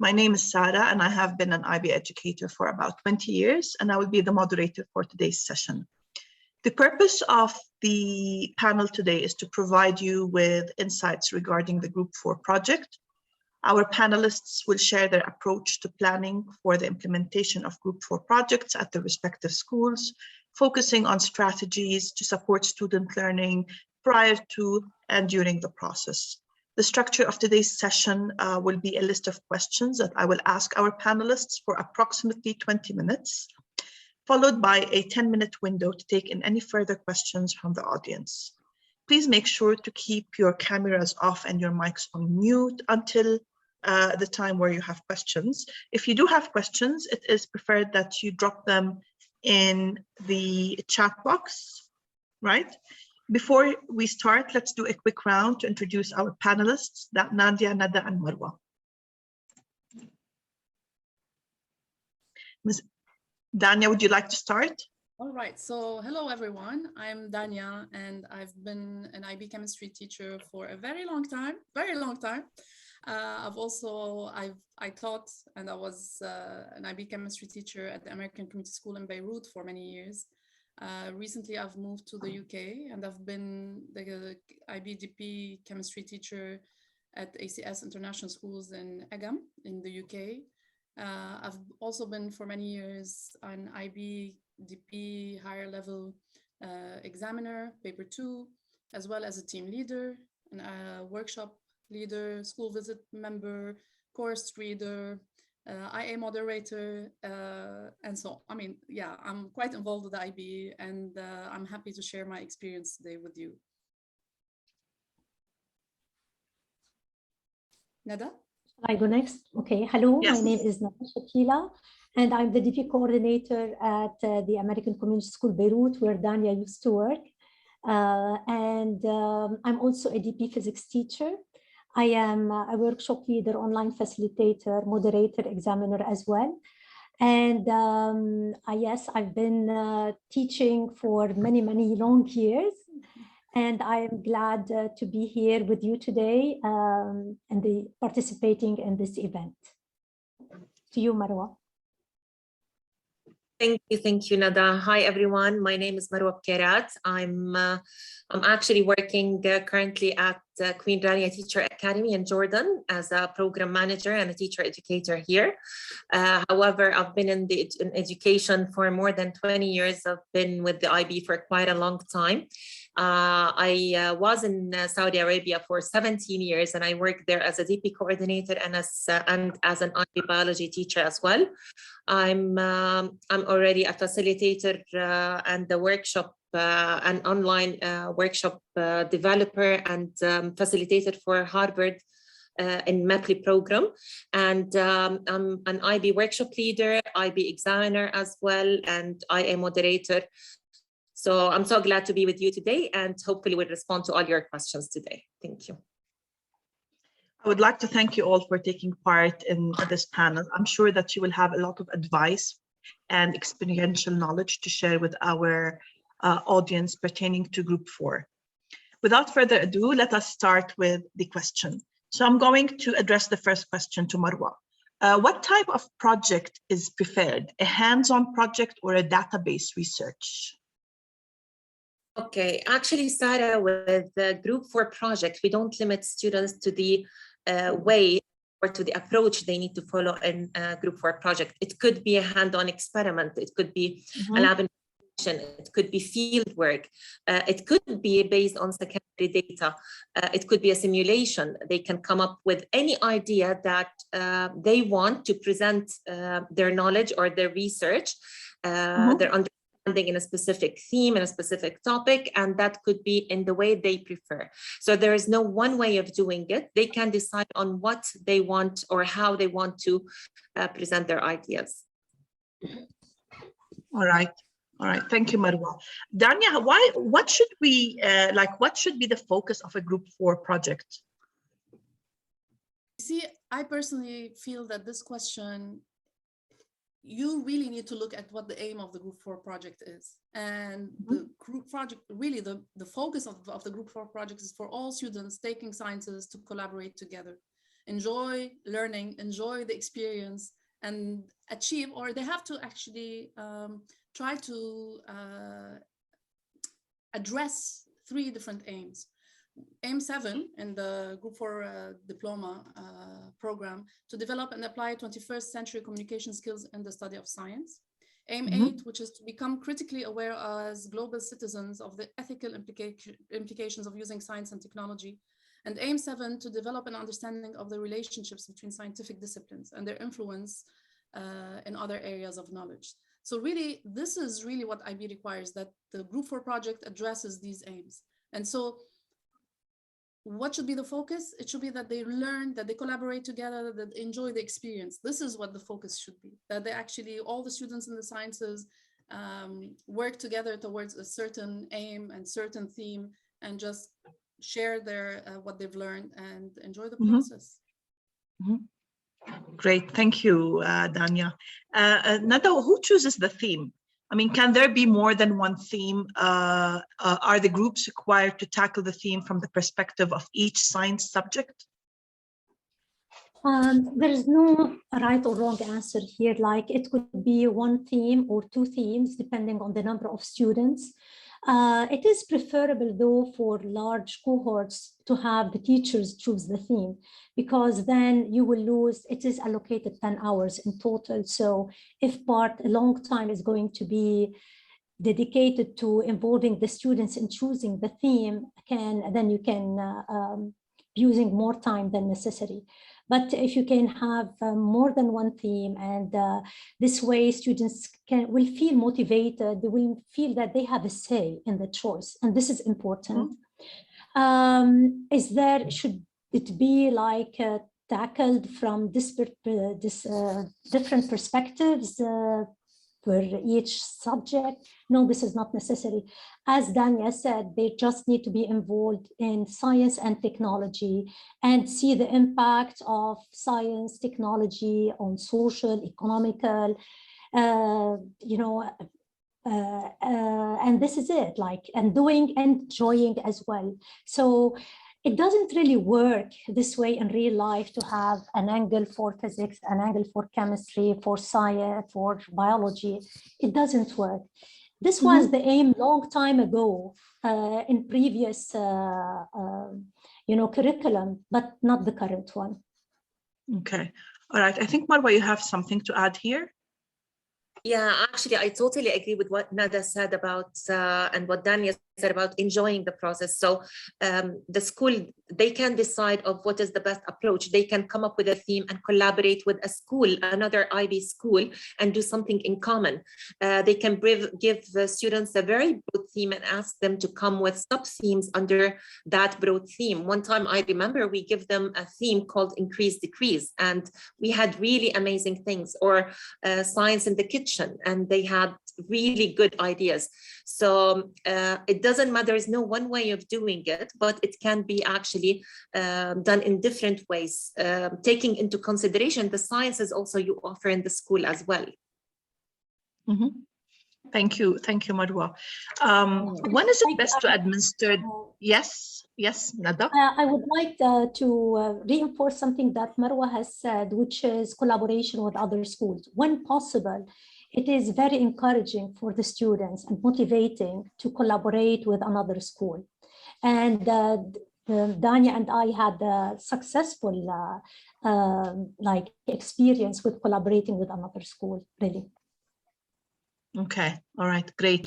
My name is Sarah, and I have been an IB educator for about 20 years, and I will be the moderator for today's session. The purpose of the panel today is to provide you with insights regarding the Group 4 project. Our panelists will share their approach to planning for the implementation of Group 4 projects at the respective schools, focusing on strategies to support student learning prior to and during the process. The structure of today's session will be a list of questions that I will ask our panelists for approximately 20 minutes, followed by a 10-minute window to take in any further questions from the audience. Please make sure to keep your cameras off and your mics on mute until the time where you have questions. If you do have questions, it is preferred that you drop them in the chat box, right? Before we start, let's do a quick round to introduce our panelists, Nadia, Nada, and Marwa. Ms. Dania, would you like to start? All right, so hello everyone. I'm Dania, and I've been an IB chemistry teacher for a very long time. I taught, and I was an IB chemistry teacher at the American Community School in Beirut for many years. Recently, I've moved to the UK, and I've been the IBDP chemistry teacher at ACS International Schools in Egham in the UK. I've also been for many years an IBDP higher level examiner, paper 2, as well as a team leader, and a workshop leader, school visit member, course reader, IA moderator, and so, I mean, yeah, I'm quite involved with the IB, and I'm happy to share my experience today with you. Nada? Shall I go next? Okay, hello, Yes. My name is Nada Shakila, and I'm the DP coordinator at the American Community School Beirut, where Dania used to work. I'm also a DP physics teacher. I am a workshop leader, online facilitator, moderator, examiner as well. And yes, I've been teaching for many, many long years. And I am glad to be here with you today and participating in this event. To you, Marwa. Thank you, Nada. Hi, everyone. My name is Marwa Bkerat. I'm actually working currently at Queen Rania Teacher Academy in Jordan as a program manager and a teacher educator here. However, I've been in education for more than 20 years. I've been with the IB for quite a long time. I was in Saudi Arabia for 17 years, and I worked there as a DP coordinator and as an IB biology teacher as well. I'm already a facilitator and the workshop an online workshop developer and facilitator for Harvard in MEPLI program. And I'm an IB workshop leader, IB examiner as well, and IA moderator. So I'm so glad to be with you today, and hopefully we'll respond to all your questions today. Thank you. I would like to thank you all for taking part in this panel. I'm sure that you will have a lot of advice and experiential knowledge to share with our audience pertaining to Group 4. Without further ado, let us start with the question. So I'm going to address the first question to Marwa. What type of project is preferred, a hands-on project or a database research? Okay, actually, Sarah, with the Group 4 project, we don't limit students to the way or to the approach they need to follow in a Group 4 project. It could be a hand-on experiment. It could be a lab information. It could be field work. It could be based on secondary data. It could be a simulation. They can come up with any idea that they want to present their knowledge or their research, their understanding in a specific theme, in a specific topic, and that could be in the way they prefer. So there is no one way of doing it. They can decide on what they want or how they want to present their ideas. All right. Thank you, Marwa. Dania, what should we what should be the focus of a Group 4 project? See, I personally feel that this question, you really need to look at what the aim of the Group 4 project is. And the group project, really the focus of the Group 4 project is for all students taking sciences to collaborate together. enjoy learning, enjoy the experience, and achieve, or they have to actually try to address 3 different aims. Aim 7 in the Group 4 Diploma Program, to develop and apply 21st century communication skills in the study of science. Aim 8, which is to become critically aware as global citizens of the ethical implications of using science and technology. And Aim 7, to develop an understanding of the relationships between scientific disciplines and their influence in other areas of knowledge. So really, this is really what IB requires, that the Group 4 project addresses these aims. And so what should be the focus? It should be that they learn, that they collaborate together, that they enjoy the experience. This is what the focus should be, that they actually, all the students in the sciences work together towards a certain aim and certain theme, and just share their what they've learned and enjoy the process. Great, thank you, Dania. Nada, who chooses the theme? I mean, can there be more than one theme? Are the groups required to tackle the theme from the perspective of each science subject? There is no right or wrong answer here. Like, it could be one theme or 2 themes, depending on the number of students. It is preferable, though, for large cohorts to have the teachers choose the theme, because then you will lose, it is allocated 10 hours in total. So if a long time is going to be dedicated to involving the students in choosing the theme, then you can be using more time than necessary. But if you can have more than one theme, and this way students will feel motivated, they will feel that they have a say in the choice, and this is important. Should it be like tackled from different perspectives for each subject? No, this is not necessary. As Dania said, they just need to be involved in science and technology and see the impact of science, technology on social, economical, and this is it, like, and enjoying as well. So it doesn't really work this way in real life, to have an angle for physics, an angle for chemistry, for science, for biology. It doesn't work. This was the aim long time ago in previous curriculum, but not the current one. Okay, all right. I think, Marwa, you have something to add here. Yeah, actually, I totally agree with what Nada said about and what Dania said about enjoying the process. So the school, they can decide of what is the best approach. They can come up with a theme and collaborate with a school, another IB school, and do something in common. They can give the students a very broad theme and ask them to come with sub-themes under that broad theme. One time I remember we give them a theme called Increase Decrease, and we had really amazing things, or science in the kitchen, and they had really good ideas. So it doesn't matter, there is no one way of doing it, but it can be actually done in different ways, taking into consideration the sciences also you offer in the school as well. Thank you, Marwa. When is it best to administer? Yes, Nada. I would like to reinforce something that Marwa has said, which is collaboration with other schools. When possible, it is very encouraging for the students and motivating to collaborate with another school. And Dania and I had a successful experience with collaborating with another school, really. Okay, all right, great.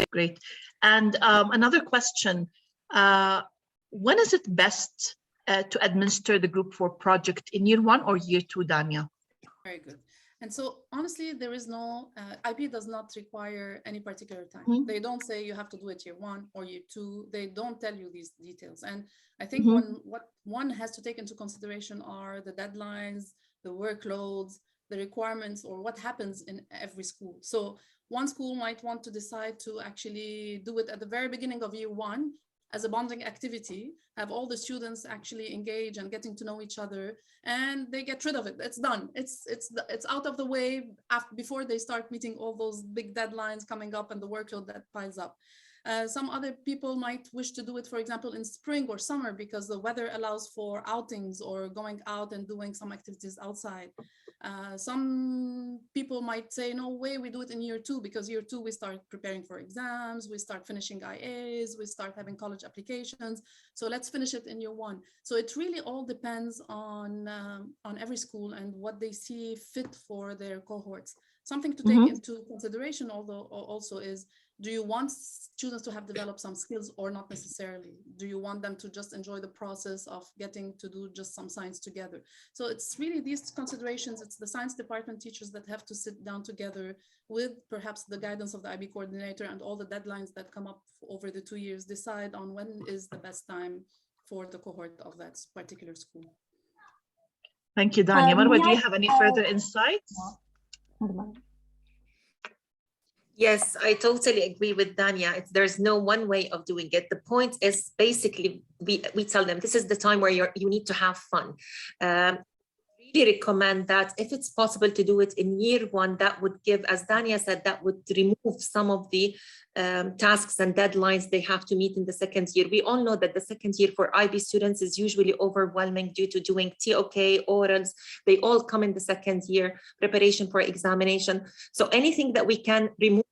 And another question, when is it best to administer the Group 4 project, in year 1 or year 2, Dania? Very good. And so honestly, there is no, IB does not require any particular time. They don't say you have to do it year 1 or year 2. They don't tell you these details. And I think what one has to take into consideration are the deadlines, the workloads, the requirements, or what happens in every school. So one school might want to decide to actually do it at the very beginning of year 1 as a bonding activity, have all the students actually engage and getting to know each other, and they get rid of it. It's done. It's out of the way before they start meeting all those big deadlines coming up and the workload that piles up. Some other people might wish to do it, for example, in spring or summer, because the weather allows for outings or going out and doing some activities outside. Some people might say, no way, we do it in year 2, because year 2 we start preparing for exams, we start finishing IAs, we start having college applications. So let's finish it in year 1. So it really all depends on every school and what they see fit for their cohorts. Something to take into consideration, although also, is, do you want students to have developed some skills or not necessarily? Do you want them to just enjoy the process of getting to do just some science together? So it's really these considerations. It's the science department teachers that have to sit down together with perhaps the guidance of the IB coordinator and all the deadlines that come up over the 2 years, decide on when is the best time for the cohort of that particular school. Thank you, Dania. Marwa, do you have any further insights? Yes, I totally agree with Dania. There's no one way of doing it. The point is basically we tell them this is the time where you need to have fun. Really recommend that if it's possible to do it in year 1, that would give, as Dania said, that would remove some of the tasks and deadlines they have to meet in the second year. We all know that the second year for IB students is usually overwhelming due to doing TOK, orals. They all come in the second year, preparation for examination. So anything that we can remove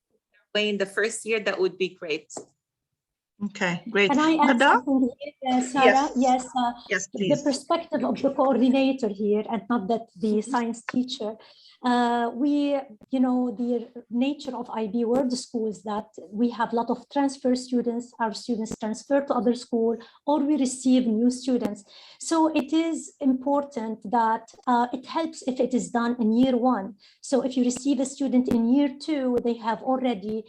away in the first year, that would be great. Okay, great. Can I add something here, Sarah? Yes, yes, please. The perspective of the coordinator here, and not that the science teacher. The nature of IB World School is that we have a lot of transfer students. Our students transfer to other school, or we receive new students. So it is important that it helps if it is done in year 1. So if you receive a student in year 2, they have already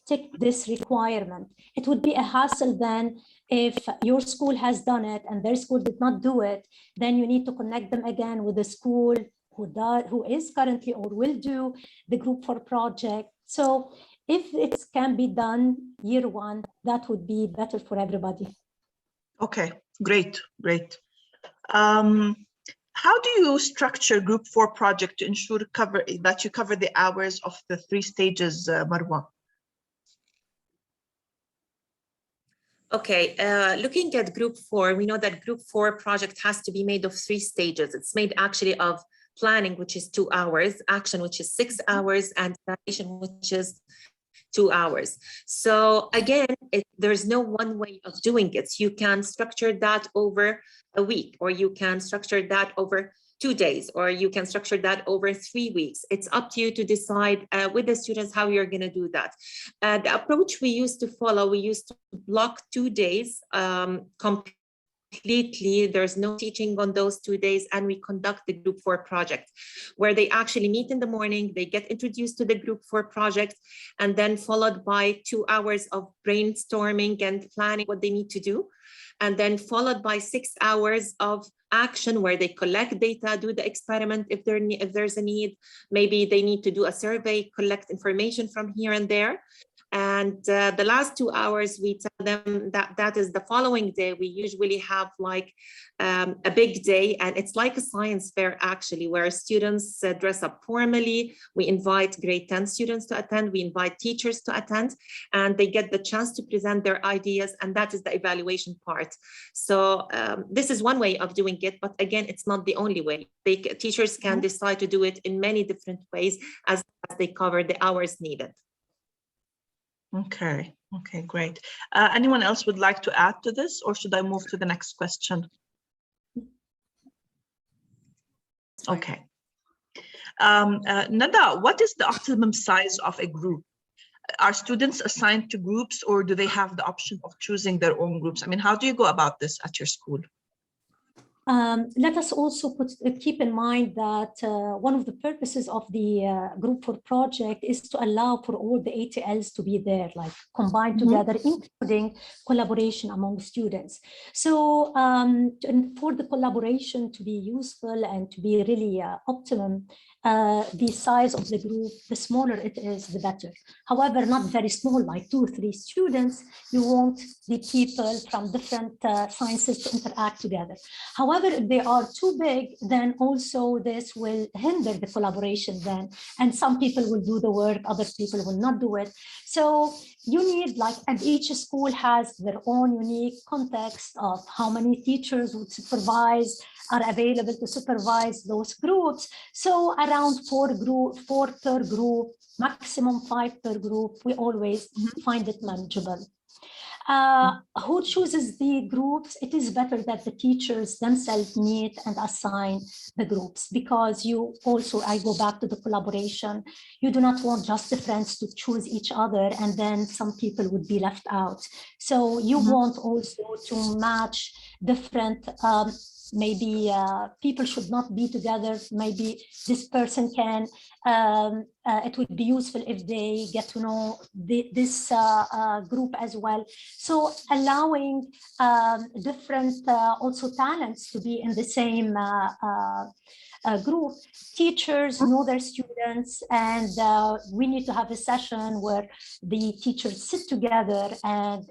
tick this requirement. It would be a hassle then if your school has done it and their school did not do it. Then you need to connect them again with the school who is currently or will do the group 4 project. So if it can be done year 1, that would be better for everybody. Okay, great. How do you structure group 4 project to ensure that you cover the hours of the 3 stages, Marwa? Okay, looking at group 4, we know that group 4 project has to be made of 3 stages. It's made actually of planning, which is 2 hours, action, which is 6 hours, and evaluation, which is 2 hours. So again, there's no one way of doing it. You can structure that over a week, or you can structure that over 2 days, or you can structure that over 3 weeks. It's up to you to decide with the students how you're going to do that. The approach we used to follow, we used to block 2 days completely. There's no teaching on those 2 days, and we conduct the group 4 project, where they actually meet in the morning, they get introduced to the group 4 project, and then followed by 2 hours of brainstorming and planning what they need to do, and then followed by 6 hours of action where they collect data, do the experiment if there's a need. Maybe they need to do a survey, collect information from here and there. And the last 2 hours, we tell them that is the following day. We usually have a big day, and it's like a science fair actually, where students dress up formally. We invite grade 10 students to attend. We invite teachers to attend, and they get the chance to present their ideas, and that is the evaluation part. So this is one way of doing it, but again, it's not the only way. Teachers can decide to do it in many different ways as they cover the hours needed. Okay, great. Anyone else would like to add to this, or should I move to the next question? Okay. Nada, what is the optimum size of a group? Are students assigned to groups, or do they have the option of choosing their own groups? I mean, how do you go about this at your school? Let us also keep in mind that one of the purposes of the Group 4 project is to allow for all the ATLs to be there, combined together, including collaboration among students. So for the collaboration to be useful and to be really optimum, the size of the group, the smaller it is, the better. However, not very small, like 2 or 3 students. You want the people from different sciences to interact together. However, if they are too big, then also this will hinder the collaboration then. And some people will do the work, other people will not do it. So you need, like, and each school has their own unique context of how many teachers would supervise, are available to supervise those groups. So around 4 per group, maximum 5 per group, we always find it manageable. Who chooses the groups? It is better that the teachers themselves meet and assign the groups, because you also, I go back to the collaboration. You do not want just the friends to choose each other and then some people would be left out. So you want also to match different, maybe people should not be together. Maybe this person can, it would be useful if they get to know this group as well. So allowing different also talents to be in the same group. Teachers know their students, and we need to have a session where the teachers sit together and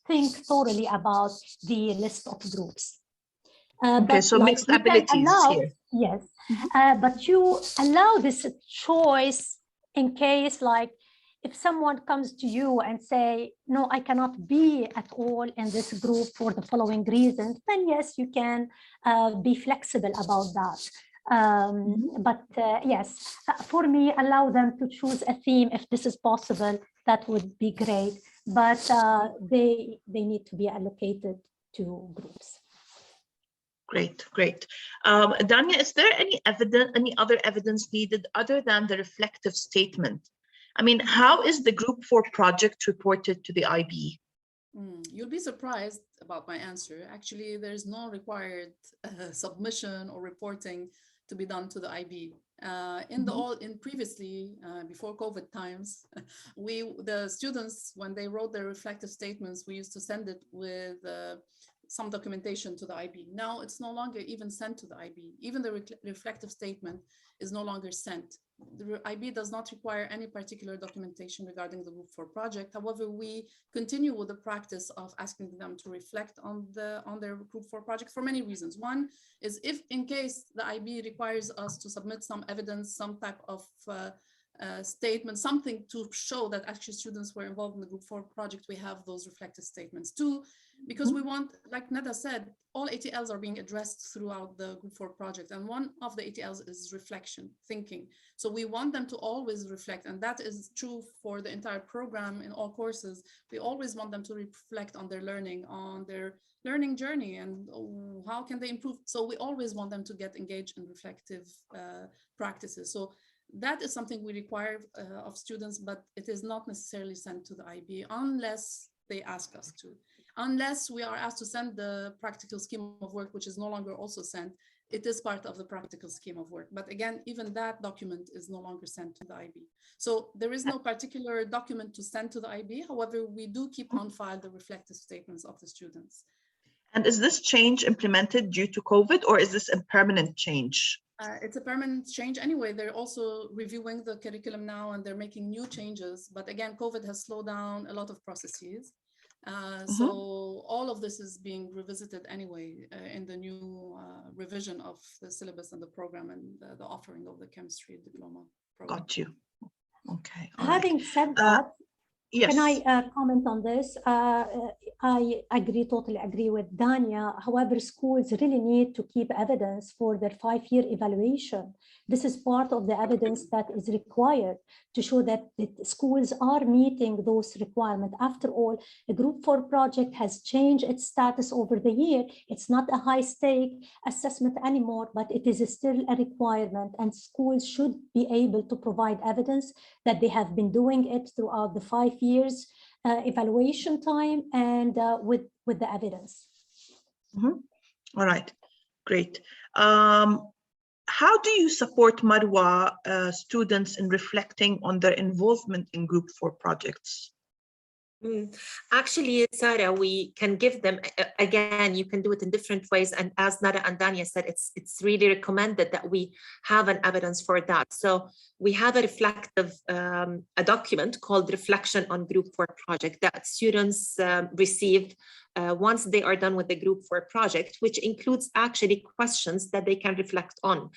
think thoroughly about the list of groups. Okay, so like mixed abilities here. Yes, but you allow this choice in case, like, if someone comes to you and say, no, I cannot be at all in this group for the following reasons, then yes, you can be flexible about that. But yes, for me, allow them to choose a theme if this is possible. That would be great, but they need to be allocated to groups. Great, great. Dania, is there any other evidence needed other than the reflective statement? I mean, how is the Group 4 project reported to the IB? You'll be surprised about my answer. Actually, there's no required submission or reporting to be done to the IB. Previously, before COVID times, the students, when they wrote their reflective statements, we used to send it with some documentation to the IB. Now it's no longer even sent to the IB. Even the reflective statement is no longer sent. The IB does not require any particular documentation regarding the Group 4 project. However, we continue with the practice of asking them to reflect on their Group 4 project for many reasons. One is, if in case the IB requires us to submit some evidence, some type of statement, something to show that actually students were involved in the Group 4 project, we have those reflective statements. Two, because we want, like Neda said, all ATLs are being addressed throughout the Group 4 project. And one of the ATLs is reflection, thinking. So we want them to always reflect. And that is true for the entire program in all courses. We always want them to reflect on their learning journey and how can they improve. So we always want them to get engaged in reflective practices. So that is something we require of students, but it is not necessarily sent to the IB unless they ask us to. Unless we are asked to send the practical scheme of work, which is no longer also sent, it is part of the practical scheme of work. But again, even that document is no longer sent to the IB. So there is no particular document to send to the IB. However, we do keep on file the reflective statements of the students. And is this change implemented due to COVID, or is this a permanent change? It's a permanent change anyway. They're also reviewing the curriculum now and they're making new changes. But again, COVID has slowed down a lot of processes. So all of this is being revisited anyway in the new revision of the syllabus and the program and the offering of the chemistry diploma program. Got you. Okay. Having said that, yes. Can I comment on this? I totally agree with Dania. However, schools really need to keep evidence for their 5-year evaluation. This is part of the evidence that is required to show that the schools are meeting those requirements. After all, the Group 4 project has changed its status over the year. It's not a high-stake assessment anymore, but it is still a requirement, and schools should be able to provide evidence that they have been doing it throughout the 5 years evaluation time and with the evidence. All right, great. How do you support Marwa students in reflecting on their involvement in Group 4 projects? Actually, Sarah, we can give them, again, you can do it in different ways. And as Nara and Dania said, it's really recommended that we have an evidence for that. So we have a reflective, a document called Reflection on Group 4 Project that students receive once they are done with the Group 4 project, which includes actually questions that they can reflect on.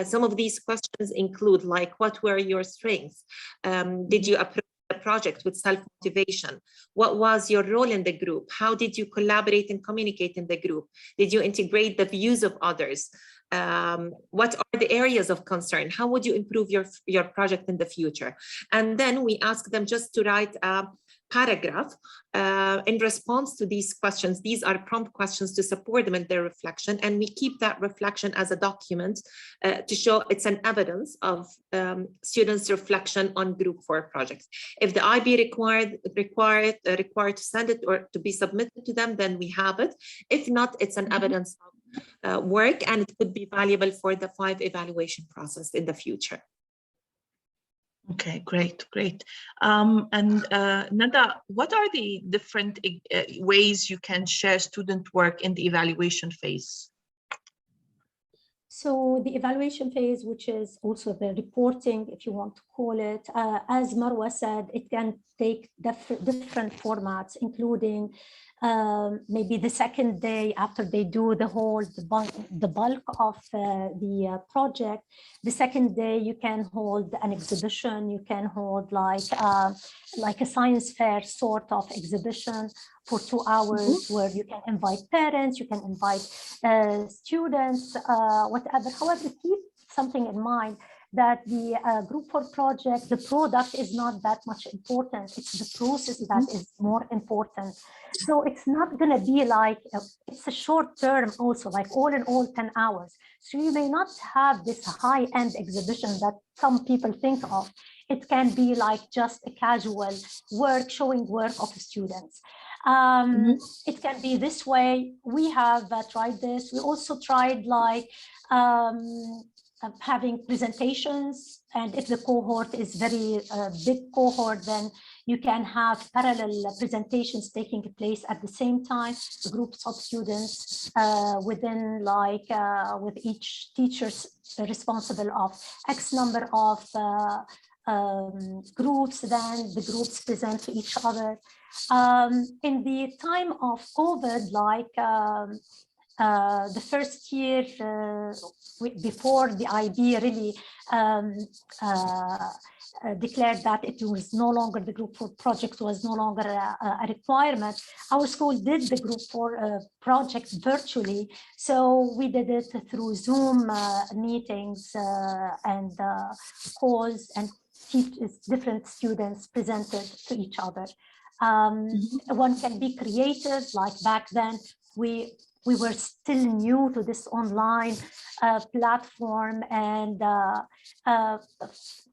Some of these questions include, like, what were your strengths? Did you approach the project with self-motivation? What was your role in the group? How did you collaborate and communicate in the group? Did you integrate the views of others? What are the areas of concern? How would you improve your project in the future? And then we ask them just to write a paragraph in response to these questions. These are prompt questions to support them in their reflection, and we keep that reflection as a document to show it's an evidence of students' reflection on Group 4 projects. If the IB required to send it or to be submitted to them, then we have it. If not, it's an evidence of work, and it could be valuable for the 5 evaluation process in the future. Okay, great. And Nada, what are the different ways you can share student work in the evaluation phase? So the evaluation phase, which is also the reporting, if you want to call it, as Marwa said, it can take different formats, including maybe the second day after they do the bulk of the project. The second day you can hold an exhibition, you can hold like a science fair sort of exhibition for 2 hours, where you can invite parents, you can invite students, whatever. However, keep something in mind that the Group 4 project, the product is not that much important. It's the process that is more important. So it's not going to be like, it's a short term also, like all in all 10 hours. So you may not have this high-end exhibition that some people think of. It can be like just a casual work, showing work of students. It can be this way. We have tried this. We also tried like having presentations, and if the cohort is very big cohort, then you can have parallel presentations taking place at the same time, groups of students within like with each teacher responsible of X number of groups, then the groups present to each other. In the time of COVID, like the first year before the IB really declared that it was no longer, the Group 4 project was no longer a requirement, our school did the Group 4 project virtually. So we did it through Zoom meetings and calls, and different students presented to each other. One can be creative, like back then we were still new to this online platform, and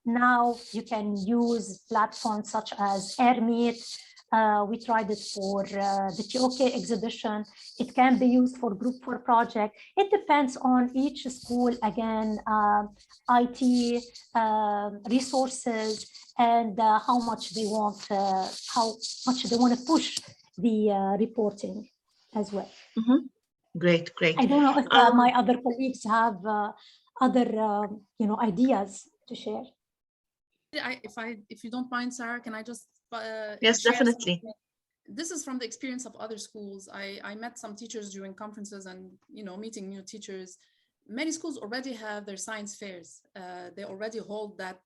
now you can use platforms such as AirMeet. We tried it for the TOK exhibition. It can be used for Group 4 project. It depends on each school, again, IT resources, and how much they want to push the reporting as well. Great. I don't know if my other colleagues have other ideas to share. If you don't mind, Sarah, can I just yes, definitely. Something? This is from the experience of other schools. I met some teachers during conferences and meeting new teachers. Many schools already have their science fairs. They already hold that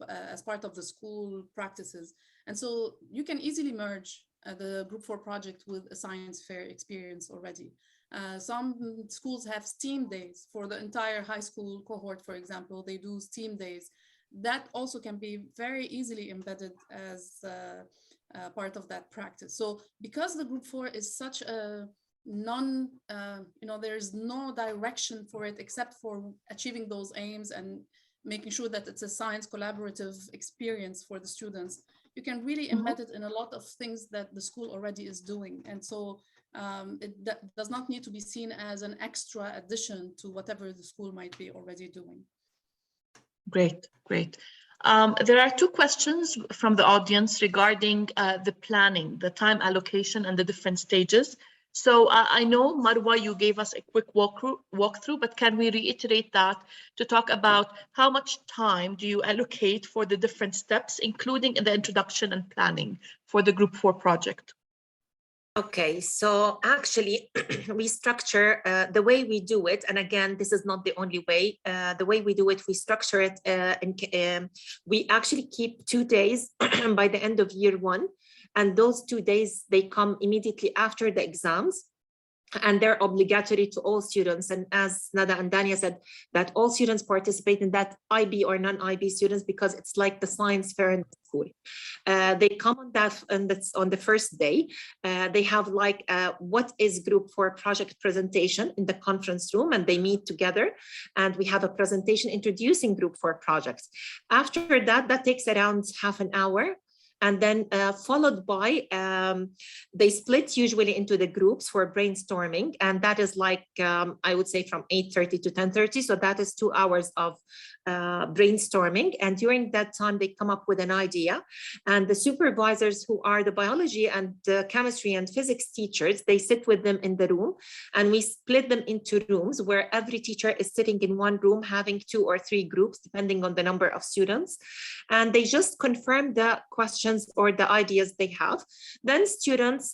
as part of the school practices, and so you can easily merge the Group 4 project with a science fair experience already. Some schools have STEAM days for the entire high school cohort, for example. They do STEAM days. That also can be very easily embedded as part of that practice. So because the Group 4 is such a there's no direction for it except for achieving those aims and making sure that it's a science collaborative experience for the students, you can really embed it in a lot of things that the school already is doing. And so it does not need to be seen as an extra addition to whatever the school might be already doing. Great. There are two questions from the audience regarding the planning, the time allocation and the different stages. So I know, Marwa, you gave us a quick walkthrough, but can we reiterate that to talk about how much time do you allocate for the different steps, including in the introduction and planning for the Group 4 project? Okay, so actually we structure the way we do it, and again, this is not the only way. The way we do it, we structure it, we actually keep 2 days by the end of year 1. And those 2 days, they come immediately after the exams, and they're obligatory to all students. And as Nada and Dania said, that all students participate in that, IB or non-IB students, because it's like the science fair in school. They come on that, and that's on the first day. They have like what is Group 4 project presentation in the conference room, and they meet together, and we have a presentation introducing Group 4 projects. After that, that takes around half an hour. And then followed by, they split usually into the groups for brainstorming. And that is like, I would say from 8:30 to 10:30. So that is 2 hours of brainstorming. And during that time, they come up with an idea. And the supervisors, who are the biology and chemistry and physics teachers, they sit with them in the room. And we split them into rooms where every teacher is sitting in one room, having 2 or 3 groups, depending on the number of students. And they just confirm the questions or the ideas they have. Then students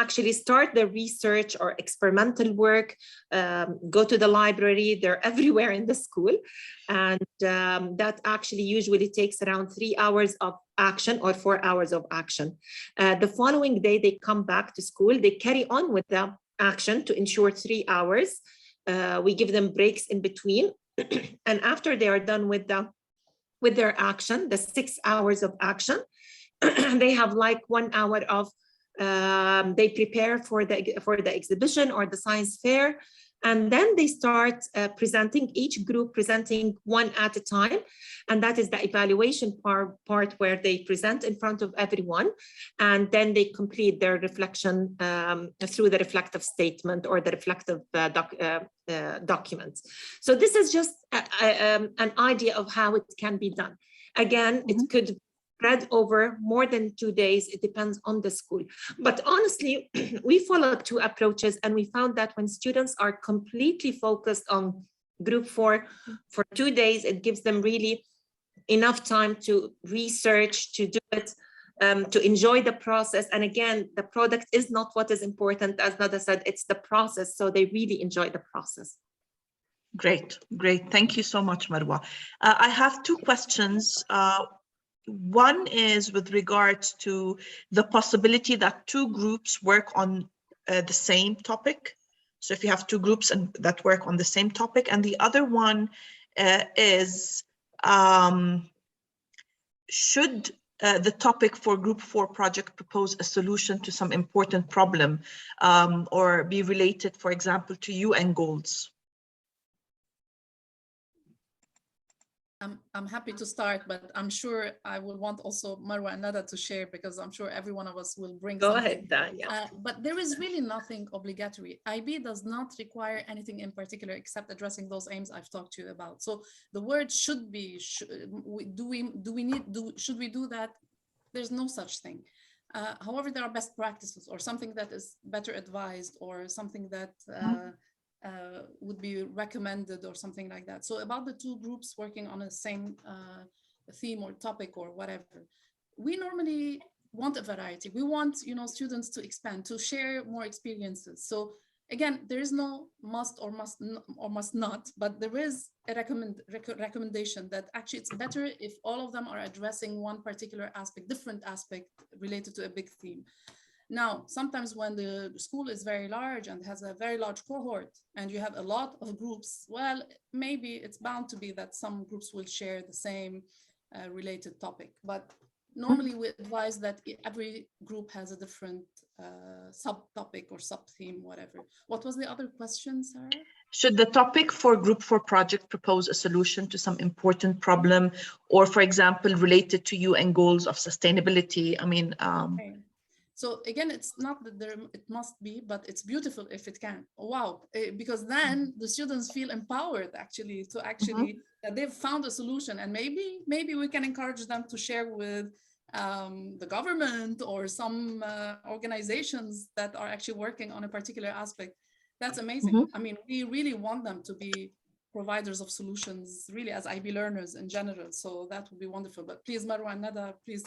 actually start the research or experimental work, go to the library, they're everywhere in the school. And that actually usually takes around 3 hours of action or 4 hours of action. The following day, they come back to school, they carry on with the action to ensure 3 hours. We give them breaks in between. And after they are done with their action, the 6 hours of action, they have like 1 hour of, they prepare for the exhibition or the science fair. And then they start presenting, each group presenting one at a time. And that is the evaluation part where they present in front of everyone. And then they complete their reflection through the reflective statement or the reflective documents. So this is just an idea of how it can be done. Again, it could spread over more than 2 days. It depends on the school. But honestly, we followed 2 approaches, and we found that when students are completely focused on Group 4 for 2 days, it gives them really enough time to research, to do it, to enjoy the process. And again, the product is not what is important, as Nada said, it's the process. So they really enjoy the process. Great, great. Thank you so much, Marwa. I have 2 questions. One is with regards to the possibility that 2 groups work on the same topic. So if you have 2 groups that work on the same topic, and the other one is should the topic for Group 4 project propose a solution to some important problem or be related, for example, to UN goals? I'm happy to start, but I'm sure I will want also Marwa and Nada to share, because I'm sure every one of us will bring Go something. ahead, Dan. Yeah. But there is really nothing obligatory. IB does not require anything in particular except addressing those aims I've talked to you about. So the word should be, should we do that? There's no such thing. However, there are best practices or something that is better advised or something that would be recommended or something like that. So about the 2 groups working on the same theme or topic or whatever, we normally want a variety. We want, students to expand, to share more experiences. So again, there is no must or must not, but there is a recommendation that actually it's better if all of them are addressing one particular aspect, different aspect related to a big theme. Now, sometimes when the school is very large and has a very large cohort and you have a lot of groups, well, maybe it's bound to be that some groups will share the same related topic. But normally we advise that every group has a different subtopic or sub-theme, whatever. What was the other question, Sarah? Should the topic for Group 4 project propose a solution to some important problem or, for example, related to UN goals of sustainability? I mean, Okay. So again, it's not that it must be, but it's beautiful if it can. Wow, because then the students feel empowered actually to that they've found a solution, and maybe we can encourage them to share with the government or some organizations that are actually working on a particular aspect. That's amazing. I mean, we really want them to be providers of solutions, really, as IB learners in general. So that would be wonderful. But please, Marwa and Nada, please.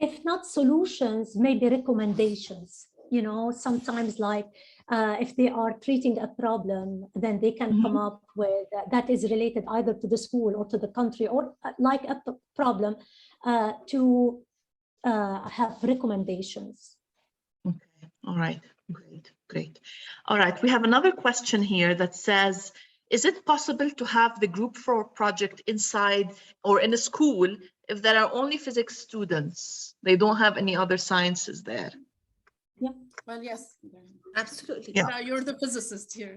If not solutions, maybe recommendations. You know, sometimes like if they are treating a problem, then they can come up with that is related either to the school or to the country, or like a problem to have recommendations. Okay, all right, great. All right, we have another question here that says, is it possible to have the group 4 project inside or in a school if there are only physics students? They don't have any other sciences there. Yeah. Well, yes. Absolutely. Yeah. You're the physicist here.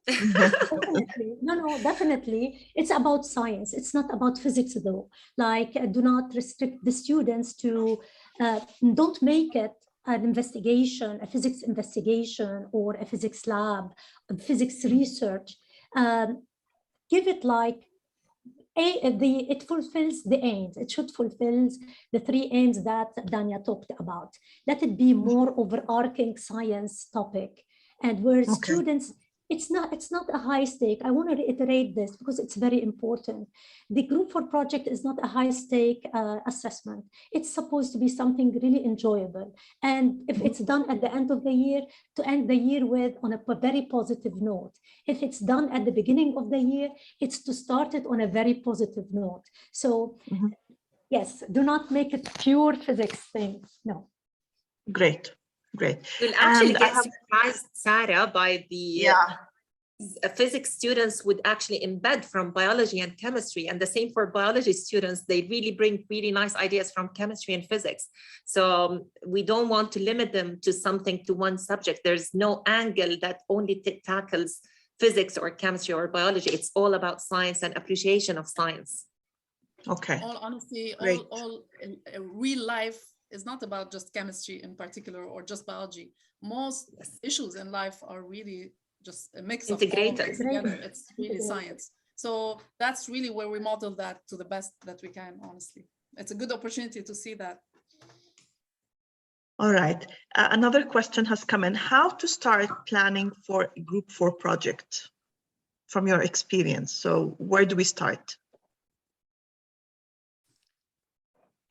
Definitely. No, definitely. It's about science. It's not about physics though. Like, do not restrict the students to, don't make it an investigation, a physics investigation or a physics lab, physics research. Give it like, it fulfills the aims. It should fulfill the 3 aims that Dania talked about. Let it be more overarching science topic, and where students, it's not a high stake. I want to reiterate this because it's very important. The group 4 project is not a high stake assessment. It's supposed to be something really enjoyable, and if it's done at the end of the year, to end the year with on a very positive note. If it's done at the beginning of the year, it's to start it on a very positive note. So yes, do not make it pure physics thing. No. Great. We'll actually get surprised, Sarah, by the physics students would actually embed from biology and chemistry, and the same for biology students. They really bring really nice ideas from chemistry and physics. So we don't want to limit them to something, to one subject. There's no angle that only tackles physics or chemistry or biology. It's all about science and appreciation of science. Okay. All honesty, all in real life is not about just chemistry in particular or just biology. Most issues in life are really just a mix of all things together. It's really science. So that's really where we model that to the best that we can, honestly. It's a good opportunity to see that. All right. Another question has come in. How to start planning for a group 4 project from your experience? So where do we start?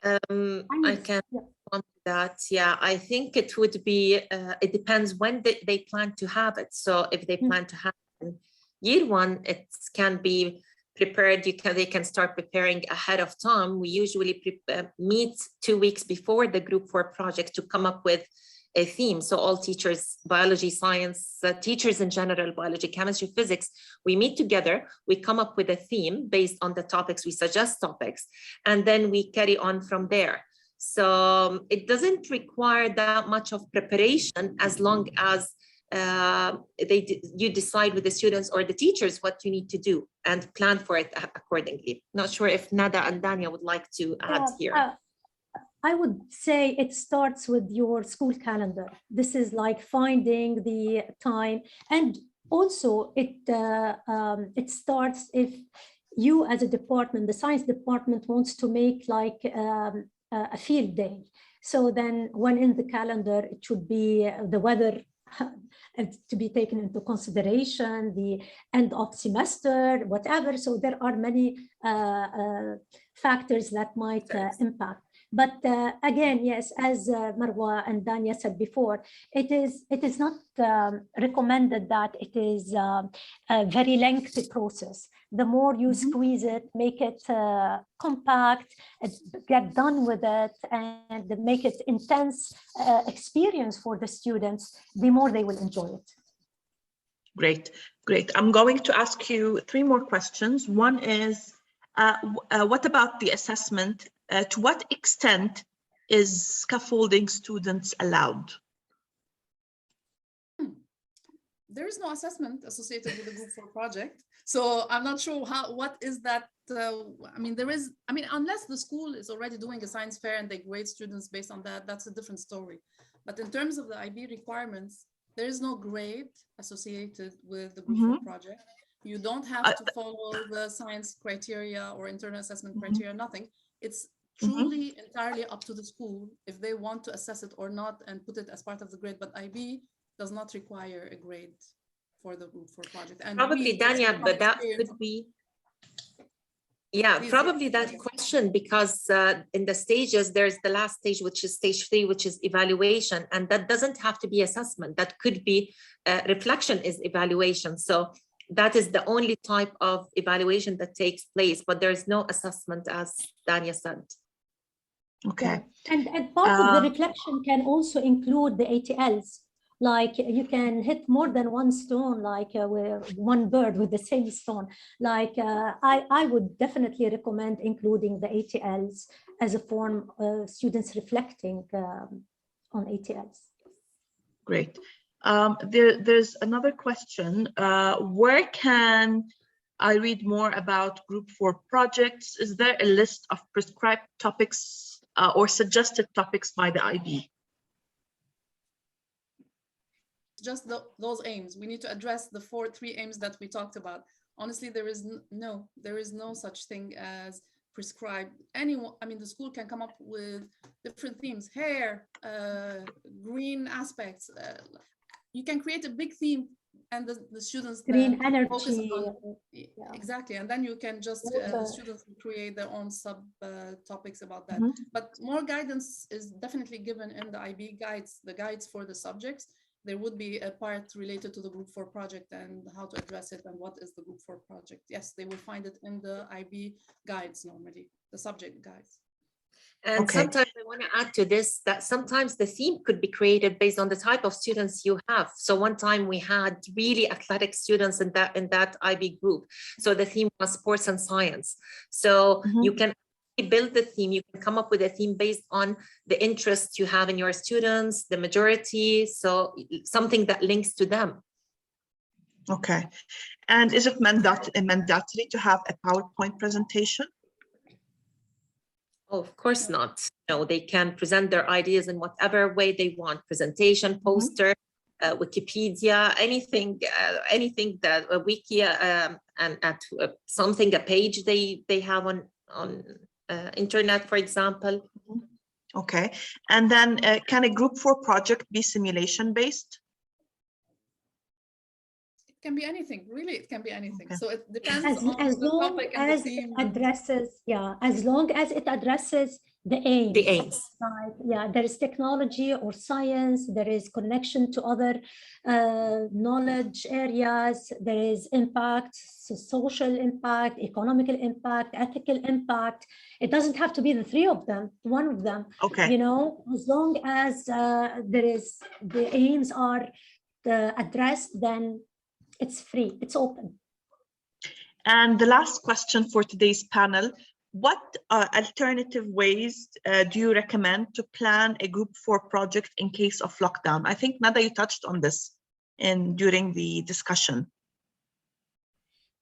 I can on that. Yeah, I think it would be, it depends when they plan to have it. So if they plan to have it in year 1, it can be prepared. They can start preparing ahead of time. We usually meet 2 weeks before the group 4 project to come up with a theme. So all teachers, biology, science, teachers in general, biology, chemistry, physics, we meet together, we come up with a theme based on the topics, we suggest topics, and then we carry on from there. So it doesn't require that much of preparation as long as you decide with the students or the teachers what you need to do and plan for it accordingly. Not sure if Nada and Dania would like to add here. I would say it starts with your school calendar. This is like finding the time, and also it starts if you as a department, the science department wants to make like a field day. So then when in the calendar, it should be the weather to be taken into consideration, the end of semester, whatever. So there are many factors that might impact. But again, yes, as Marwa and Dania said before, it is not recommended that it is a very lengthy process. The more you squeeze it, make it compact, get done with it, and make it intense experience for the students, the more they will enjoy it. Great. I'm going to ask you 3 more questions. One is, what about the assessment? To what extent is scaffolding students allowed? there is no assessment associated with the Group 4 project. So I'm not sure what is that. I mean, unless the school is already doing a science fair and they grade students based on that, that's a different story. But in terms of the IB requirements, there is no grade associated with the Group 4 project. You don't have to follow the science criteria or internal assessment criteria, nothing. It's truly entirely up to the school if they want to assess it or not and put it as part of the grade. But IB does not require a grade for the Group 4 project. And probably, Dania, but that could be, yeah, probably that question, because in the stages, there's the last stage, which is stage 3, which is evaluation. And that doesn't have to be assessment. That could be reflection is evaluation. So that is the only type of evaluation that takes place, but there's no assessment, as Dania said. Okay. Yeah. And part of the reflection can also include the ATLs. Like you can hit more than one stone, like one bird with the same stone. Like I would definitely recommend including the ATLs as a form of students reflecting on ATLs. Great. There's another question. Where can I read more about Group 4 projects? Is there a list of prescribed topics or suggested topics by the IB? Just those aims. We need to address the 3 aims that we talked about. Honestly, there is no such thing as prescribed. Anyone, I mean, the school can come up with different themes, hair, green aspects. You can create a big theme and the students green energy focus on, exactly, and then you can just the students create their own sub topics about that. But more guidance is definitely given in the IB guides, the guides for the subjects. There would be a part related to the Group 4 project and how to address it and what is the Group 4 project. Yes, they will find it in the IB guides normally, the subject guides. And sometimes I want to add to this that sometimes the theme could be created based on the type of students you have. So one time we had really athletic students in that IB group. So the theme was sports and science. So you can build the theme, you can come up with a theme based on the interests you have in your students, the majority, so something that links to them. Okay. And is it mandatory to have a PowerPoint presentation? Oh, of course not. No, they can present their ideas in whatever way they want. Presentation, poster, Wikipedia, anything that a wiki and at something, a page they have on internet, for example. Okay. And then can a Group 4 project be simulation based? It can be anything, really, it can be anything. Okay. So it depends as on the topic and the theme. As long as it addresses the aims. The aims. Right. Yeah, there is technology or science, there is connection to other knowledge areas, there is impact, social impact, economical impact, ethical impact. It doesn't have to be the 3 of them, one of them. Okay. You know, as long as the aims are addressed, then it's free, it's open. And the last question for today's panel, what alternative ways do you recommend to plan a Group 4 project in case of lockdown? I think, Nada, you touched on this during the discussion.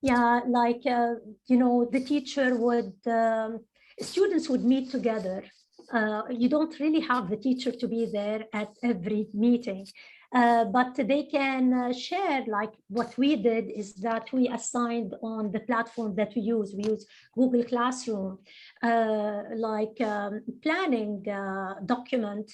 Yeah, like, you know, the teacher would, students would meet together. You don't really have the teacher to be there at every meeting. But they can share, like what we did is that we assigned on the platform that we use Google Classroom, planning document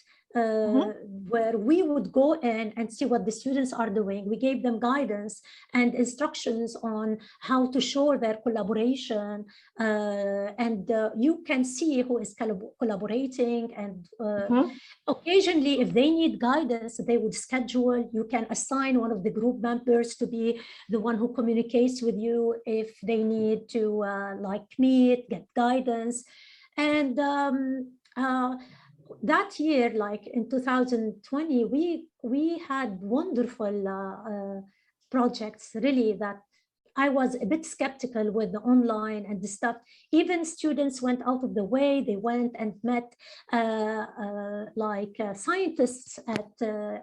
where we would go in and see what the students are doing. We gave them guidance and instructions on how to show their collaboration, and you can see who is collaborating, and occasionally if they need guidance, they would schedule. You can assign one of the group members to be the one who communicates with you if they need to like meet, get guidance. And that year, like in 2020, we had wonderful projects really that I was a bit skeptical with the online and the stuff. Even students went out of the way. They went and met scientists at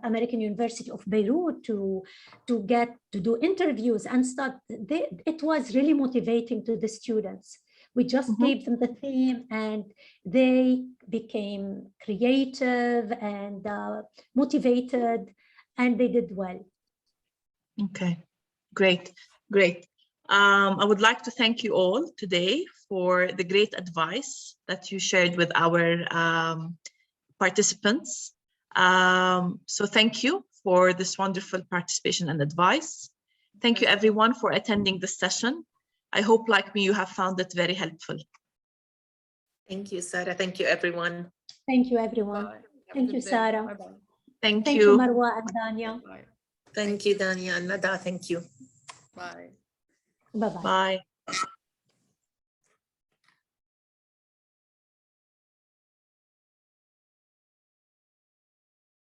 American University of Beirut to do interviews and stuff. It was really motivating to the students. We just gave them the theme and they became creative and motivated, and they did well. Okay, great, great. I would like to thank you all today for the great advice that you shared with our participants. So thank you for this wonderful participation and advice. Thank you everyone for attending this session. I hope, like me, you have found it very helpful. Thank you, Sarah. Thank you, everyone. Thank you, everyone. Thank you, Sarah. Bye-bye. Thank Thank you. you, Marwa and Dania. Bye. Thank you, Dania and Nada. Thank you. Bye. Bye-bye. Bye.